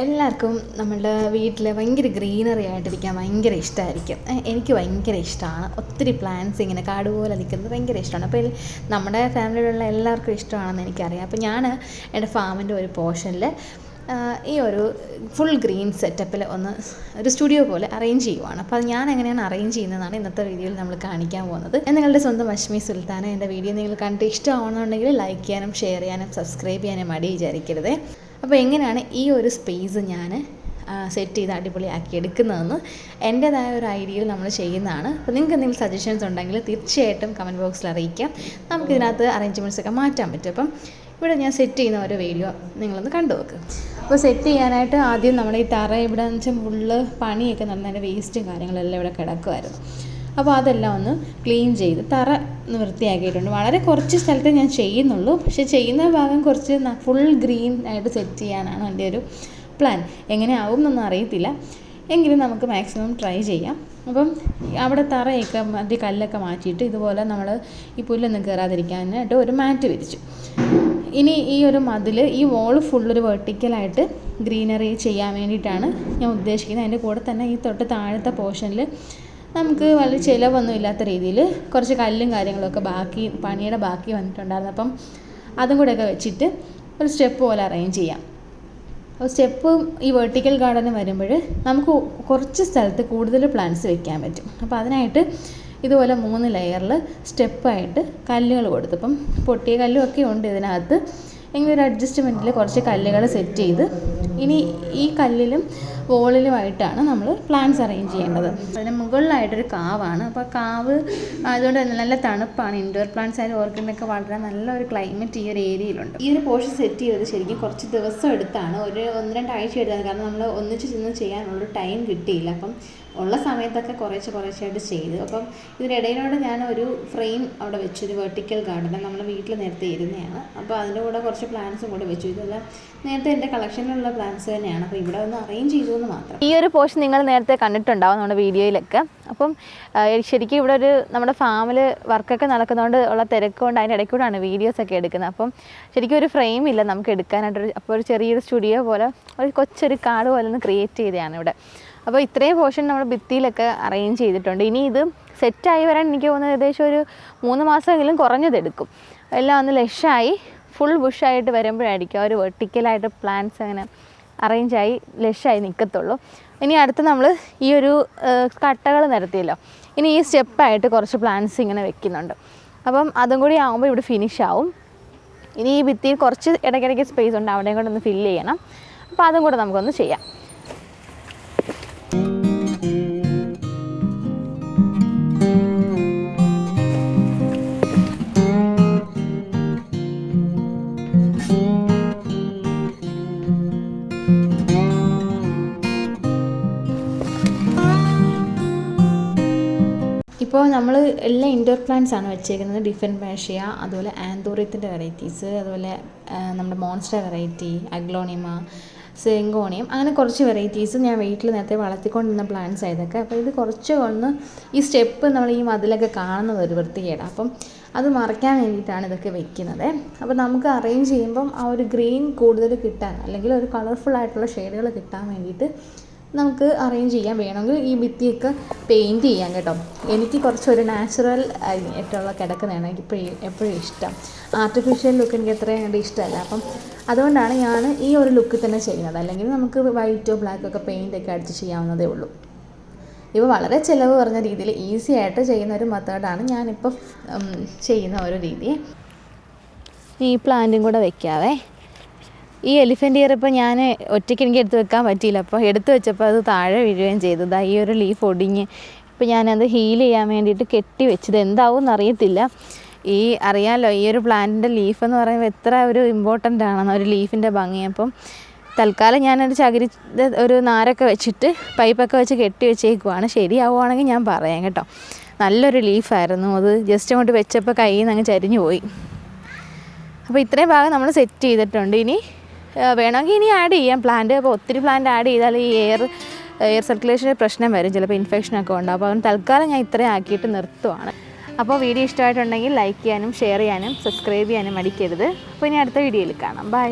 എല്ലാവർക്കും നമ്മളുടെ വീട്ടിൽ ഭയങ്കര ഗ്രീനറി ആയിട്ടിരിക്കാൻ ഭയങ്കര ഇഷ്ടമായിരിക്കും. എനിക്ക് ഭയങ്കര ഇഷ്ടമാണ്. ഒത്തിരി പ്ലാന്റ്സ് ഇങ്ങനെ കാട് പോലെ നിൽക്കുന്നത് ഭയങ്കര ഇഷ്ടമാണ്. അപ്പോൾ നമ്മുടെ ഫാമിലിയിലുള്ള എല്ലാവർക്കും ഇഷ്ടമാണെന്ന് എനിക്കറിയാം. അപ്പോൾ ഞാൻ എൻ്റെ ഫാമിൻ്റെ ഒരു പോർഷനിൽ ഈ ഒരു ഫുൾ ഗ്രീൻ സെറ്റപ്പിൽ ഒരു സ്റ്റുഡിയോ പോലെ അറേഞ്ച് ചെയ്യുവാണ്. അപ്പോൾ അത് ഞാൻ എങ്ങനെയാണ് അറേഞ്ച് ചെയ്യുന്നതാണ് ഇന്നത്തെ വീഡിയോയിൽ നമ്മൾ കാണിക്കാൻ പോകുന്നത്. നിങ്ങളുടെ സ്വന്തം അശ്മി സുൽത്താന. എൻ്റെ വീഡിയോ നിങ്ങൾ കണ്ടിട്ട് ഇഷ്ടമാണെന്നുണ്ടെങ്കിൽ ലൈക്ക് ചെയ്യാനും ഷെയർ ചെയ്യാനും സബ്സ്ക്രൈബ് ചെയ്യാനും മടി വിചാരിക്കരുത്. അപ്പോൾ എങ്ങനെയാണ് ഈ ഒരു സ്പേസ് ഞാൻ സെറ്റ് ചെയ്ത് അടിപൊളിയാക്കി എടുക്കുന്നതെന്ന് എൻ്റേതായ ഒരു ഐഡിയയിൽ നമ്മൾ ചെയ്യുന്നതാണ്. അപ്പോൾ നിങ്ങൾക്ക് എന്തെങ്കിലും സജഷൻസ് ഉണ്ടെങ്കിൽ തീർച്ചയായിട്ടും കമൻറ്റ് ബോക്സിൽ അറിയിക്കാം. നമുക്കിതിനകത്ത് അറേഞ്ച്മെൻറ്റ്സൊക്കെ മാറ്റാൻ പറ്റും. അപ്പം ഇവിടെ ഞാൻ സെറ്റ് ചെയ്യുന്ന ഒരു വീഡിയോ നിങ്ങളൊന്ന് കണ്ടു നോക്ക്. അപ്പോൾ സെറ്റ് ചെയ്യാനായിട്ട് ആദ്യം നമ്മൾ ഈ തറ ഇവിടെ എന്ന് വെച്ചാൽ ഫുള്ള് പണിയൊക്കെ നടന്നതിൻ്റെ വേസ്റ്റും കാര്യങ്ങളെല്ലാം ഇവിടെ കിടക്കുമായിരുന്നു. അപ്പോൾ അതെല്ലാം ഒന്ന് ക്ലീൻ ചെയ്ത് തറ വൃത്തിയാക്കിയിട്ടുണ്ട്. വളരെ കുറച്ച് സ്ഥലത്തേ ഞാൻ ചെയ്യുന്നുള്ളൂ. പക്ഷേ ചെയ്യുന്ന ഭാഗം കുറച്ച് ഫുൾ ഗ്രീൻ ആയിട്ട് സെറ്റ് ചെയ്യാനാണ് എൻ്റെ ഒരു പ്ലാൻ. എങ്ങനെ ആവും എന്നൊന്നും അറിയത്തില്ല, എങ്കിലും നമുക്ക് മാക്സിമം ട്രൈ ചെയ്യാം. അപ്പം അവിടെ തറയൊക്കെ മറ്റേ കല്ലൊക്കെ മാറ്റിയിട്ട് ഇതുപോലെ നമ്മൾ ഈ പുല്ലൊന്നും കയറാതിരിക്കാനായിട്ട് ഒരു മാറ്റ് വിരിച്ചു. ഇനി ഈ ഒരു മതിൽ ഈ വോൾ ഫുള്ളൊരു വെർട്ടിക്കലായിട്ട് ഗ്രീനറി ചെയ്യാൻ വേണ്ടിയിട്ടാണ് ഞാൻ ഉദ്ദേശിക്കുന്നത്. അതിൻ്റെ കൂടെ തന്നെ ഈ തൊട്ട് താഴത്തെ പോർഷനിൽ നമുക്ക് വളരെ ചിലവൊന്നും ഇല്ലാത്ത രീതിയിൽ കുറച്ച് കല്ലും കാര്യങ്ങളൊക്കെ പണിയുടെ ബാക്കി വന്നിട്ടുണ്ടായിരുന്നു. അപ്പം അതും കൂടെയൊക്കെ വെച്ചിട്ട് ഒരു സ്റ്റെപ്പ് പോലെ അറേഞ്ച് ചെയ്യാം. അപ്പോൾ സ്റ്റെപ്പ് ഈ വെർട്ടിക്കൽ ഗാർഡന് വരുമ്പോൾ നമുക്ക് കുറച്ച് സ്ഥലത്ത് കൂടുതൽ പ്ലാന്റ്സ് വെക്കാൻ പറ്റും. അപ്പോൾ അതിനായിട്ട് ഇതുപോലെ 3 ലെയറിൽ സ്റ്റെപ്പായിട്ട് കല്ലുകൾ കൊടുത്തു. അപ്പം പൊട്ടിയ കല്ലുമൊക്കെ ഉണ്ട് ഇതിനകത്ത്. എങ്കിലും ഒരു അഡ്ജസ്റ്റ്മെൻറ്റിൽ കുറച്ച് കല്ലുകൾ സെറ്റ് ചെയ്ത് ഇനി ഈ കല്ലിലും വോളിലുമായിട്ടാണ് നമ്മൾ പ്ലാന്റ്സ് അറേഞ്ച് ചെയ്യേണ്ടത്. അതിന് മുകളിലായിട്ടൊരു കാവാണ്. അപ്പോൾ കാവ് അതുകൊണ്ട് തന്നെ നല്ല തണുപ്പാണ്. ഇൻഡോർ പ്ലാന്റ്സ് ആയാലും ഓർക്കിഡിനൊക്കെ വളരാൻ നല്ലൊരു ക്ലൈമറ്റ് ഈ ഒരു ഏരിയയിലുണ്ട്. ഈ ഒരു പോർഷൻ സെറ്റ് ചെയ്തത് ശരിക്കും കുറച്ച് ദിവസം എടുത്താണ്, 1-2 ആഴ്ച എടുത്താണ്. കാരണം നമ്മൾ ഒന്നിച്ച് ചെന്ന് ചെയ്യാനുള്ളൊരു ടൈം കിട്ടിയില്ല. അപ്പം ഉള്ള സമയത്തൊക്കെ കുറേശ്ശായിട്ട് ചെയ്തു. അപ്പം ഇതിനിടയിലൂടെ ഞാൻ ഒരു ഫ്രെയിം അവിടെ വെച്ചു. ഒരു വെർട്ടിക്കൽ ഗാർഡൻ നമ്മൾ വീട്ടിൽ നേരത്തെ ഇരുന്നതാണ്. അപ്പോൾ അതിൻ്റെ കൂടെ കുറച്ച് പ്ലാന്റ്സും കൂടെ വെച്ചു. ഇതെല്ലാം നേരത്തെ എൻ്റെ കളക്ഷനിലുള്ള പ്ലാന്റ്സ് തന്നെയാണ്. അപ്പോൾ ഇവിടെ ഒന്ന് അറേഞ്ച് ചെയ്തു എന്ന് മാത്രം. ഈ ഒരു പോർഷൻ നിങ്ങൾ നേരത്തെ കണ്ടിട്ടുണ്ടാവും നമ്മുടെ വീഡിയോയിലൊക്കെ. അപ്പം ശരിക്കും ഇവിടെ നമ്മുടെ ഫാമിൽ വർക്കൊക്കെ നടക്കുന്നതുകൊണ്ട് ഉള്ള തിരക്കുകൊണ്ട് അതിൻ്റെ ഇടയ്ക്കൂടാണ് വീഡിയോസൊക്കെ എടുക്കുന്നത്. അപ്പം ശരിക്കും ഒരു ഫ്രെയിം ഇല്ല നമുക്ക് എടുക്കാനായിട്ട്. അപ്പോൾ ഒരു ചെറിയൊരു സ്റ്റുഡിയോ പോലെ കൊച്ചൊരു കാർഡ് പോലെ ഒന്ന് ക്രിയേറ്റ് ചെയ്തതാണ് ഇവിടെ. അപ്പോൾ ഇത്രയും പോർഷൻ നമ്മൾ ഭിത്തിയിലൊക്കെ അറേഞ്ച് ചെയ്തിട്ടുണ്ട്. ഇനി ഇത് സെറ്റായി വരാൻ എനിക്ക് തോന്നുന്നത് ഏകദേശം ഒരു 3 മാസമെങ്കിലും കുറഞ്ഞതെടുക്കും. എല്ലാം ഒന്ന് ലഷായി ഫുൾ ബുഷായിട്ട് വരുമ്പോഴായിരിക്കും ഒരു വെർട്ടിക്കലായിട്ട് പ്ലാന്റ്സ് അങ്ങനെ അറേഞ്ചായി ലഷായി നിൽക്കത്തുള്ളൂ. ഇനി അടുത്ത് നമ്മൾ ഈ ഒരു കട്ടകൾ നിരത്തിയല്ലോ, ഇനി ഈ സ്റ്റെപ്പായിട്ട് കുറച്ച് പ്ലാന്റ്സ് ഇങ്ങനെ വെക്കുന്നുണ്ട്. അപ്പം അതും കൂടി ആകുമ്പോൾ ഇവിടെ ഫിനിഷ് ആവും. ഇനി ഈ ഭിത്തിയിൽ കുറച്ച് ഇടയ്ക്കിടയ്ക്ക് സ്പേസ് ഉണ്ട്, അവിടെയും കൂടെ ഒന്ന് ഫില്ല് ചെയ്യണം. അപ്പോൾ അതും കൂടെ നമുക്കൊന്ന് ചെയ്യാം. ഇപ്പോൾ നമ്മൾ എല്ലാ ഇൻഡോർ പ്ലാന്റ്സ് ആണ് വെച്ചേക്കുന്നത്. ഡിഫറെൻറ്റ് മേഷ്യ, അതുപോലെ ആന്തോറിയത്തിൻ്റെ വെറൈറ്റീസ്, അതുപോലെ നമ്മുടെ മോൺസ്റ്റർ വെറൈറ്റി, അഗ്ലോണിമ, സെങ്കോണിയം, അങ്ങനെ കുറച്ച് വെറൈറ്റീസ് ഞാൻ വീട്ടിൽ നേരത്തെ വളർത്തിക്കൊണ്ടിരുന്ന പ്ലാന്റ്സ് ആയതൊക്കെ. അപ്പോൾ ഇത് കുറച്ച് ഈ സ്റ്റെപ്പ് നമ്മൾ ഈ മതിലൊക്കെ കാണുന്നത് ഒരു വൃത്തികേടാണ്. അപ്പം അത് മറയ്ക്കാൻ വേണ്ടിയിട്ടാണ് ഇതൊക്കെ വെക്കുന്നത്. അപ്പോൾ നമുക്ക് അറേഞ്ച് ചെയ്യുമ്പം ആ ഒരു ഗ്രീൻ കൂടുതൽ കിട്ടാൻ, അല്ലെങ്കിൽ ഒരു കളർഫുൾ ആയിട്ടുള്ള ഷെയ്ഡുകൾ കിട്ടാൻ വേണ്ടിയിട്ട് നമുക്ക് അറേഞ്ച് ചെയ്യാൻ. വേണമെങ്കിൽ ഈ ഭിത്തിയൊക്കെ പെയിൻറ്റ് ചെയ്യാം കേട്ടോ. എനിക്ക് കുറച്ചൊരു നാച്ചുറൽ ആയിട്ടുള്ള കിടക്കുന്നതാണ് എനിക്ക് എപ്പോഴും ഇഷ്ടം. ആർട്ടിഫിഷ്യൽ ലുക്ക് എനിക്ക് എത്രയും കണ്ട് ഇഷ്ടമല്ല. അപ്പം അതുകൊണ്ടാണ് ഞാൻ ഈ ഒരു ലുക്ക് തന്നെ ചെയ്യുന്നത്. അല്ലെങ്കിൽ നമുക്ക് വൈറ്റോ ബ്ലാക്കൊക്കെ പെയിൻ്റൊക്കെ അടിച്ച് ചെയ്യാവുന്നതേ ഉള്ളൂ. ഇപ്പോൾ വളരെ ചിലവ് കുറഞ്ഞ രീതിയിൽ ഈസി ആയിട്ട് ചെയ്യുന്ന ഒരു മെത്തേഡാണ് ഞാനിപ്പോൾ ചെയ്യുന്ന ഒരു രീതി. ഈ പ്ലാന്റും കൂടെ വെക്കാവേ. ഈ എലിഫൻ്റ് ഇയർ ഇപ്പോൾ ഞാൻ ഒറ്റയ്ക്ക് എനിക്ക് എടുത്ത് വെക്കാൻ പറ്റിയില്ല. അപ്പോൾ എടുത്ത് വെച്ചപ്പോൾ അത് താഴെ വീഴുകയും ചെയ്തു. ഈ ഒരു ലീഫ് ഒടിഞ്ഞ് ഇപ്പോൾ ഞാനത് ഹീൽ ചെയ്യാൻ വേണ്ടിയിട്ട് കെട്ടി വെച്ചത്. എന്താവും എന്നറിയത്തില്ല. അറിയാമല്ലോ ഈ ഒരു പ്ലാന്റിൻ്റെ ലീഫ് എന്ന് പറയുമ്പോൾ എത്ര ഒരു ഇമ്പോർട്ടൻ്റ് ആണെന്ന് ഒരു ലീഫിൻ്റെ ഭംഗി. അപ്പം തൽക്കാലം ഞാനൊരു ഒരു നാരൊക്കെ വെച്ചിട്ട് പൈപ്പൊക്കെ വെച്ച് കെട്ടി വെച്ചേക്കുവാണ്. ശരിയാവുകയാണെങ്കിൽ ഞാൻ പറയാം കേട്ടോ. നല്ലൊരു ലീഫായിരുന്നു അത്. ജസ്റ്റ് അങ്ങോട്ട് വെച്ചപ്പോൾ കയ്യിൽ നിന്ന് അങ്ങ് ചരിഞ്ഞു പോയി. അപ്പോൾ ഇത്രയും ഭാഗം നമ്മൾ സെറ്റ് ചെയ്തിട്ടുണ്ട്. ഇനി വേണമെങ്കിൽ ഇനി ആഡ് ചെയ്യാം പ്ലാന്റ്. അപ്പോൾ ഒത്തിരി പ്ലാന്റ് ആഡ് ചെയ്താൽ ഈ എയർ സർക്കുലേഷൻ്റെ പ്രശ്നം വരും, ചിലപ്പോൾ ഇൻഫെക്ഷനൊക്കെ ഉണ്ടാകും. അപ്പോൾ അതുകൊണ്ട് തൽക്കാലം ഞാൻ ഇത്രയും ആക്കിയിട്ട് നിർത്തുവാണ്. അപ്പോൾ വീഡിയോ ഇഷ്ടമായിട്ടുണ്ടെങ്കിൽ ലൈക്ക് ചെയ്യാനും ഷെയർ ചെയ്യാനും സബ്സ്ക്രൈബ് ചെയ്യാനും മടിക്കരുത്. അപ്പോൾ ഇനി അടുത്ത വീഡിയോയിൽ കാണാം. ബൈ.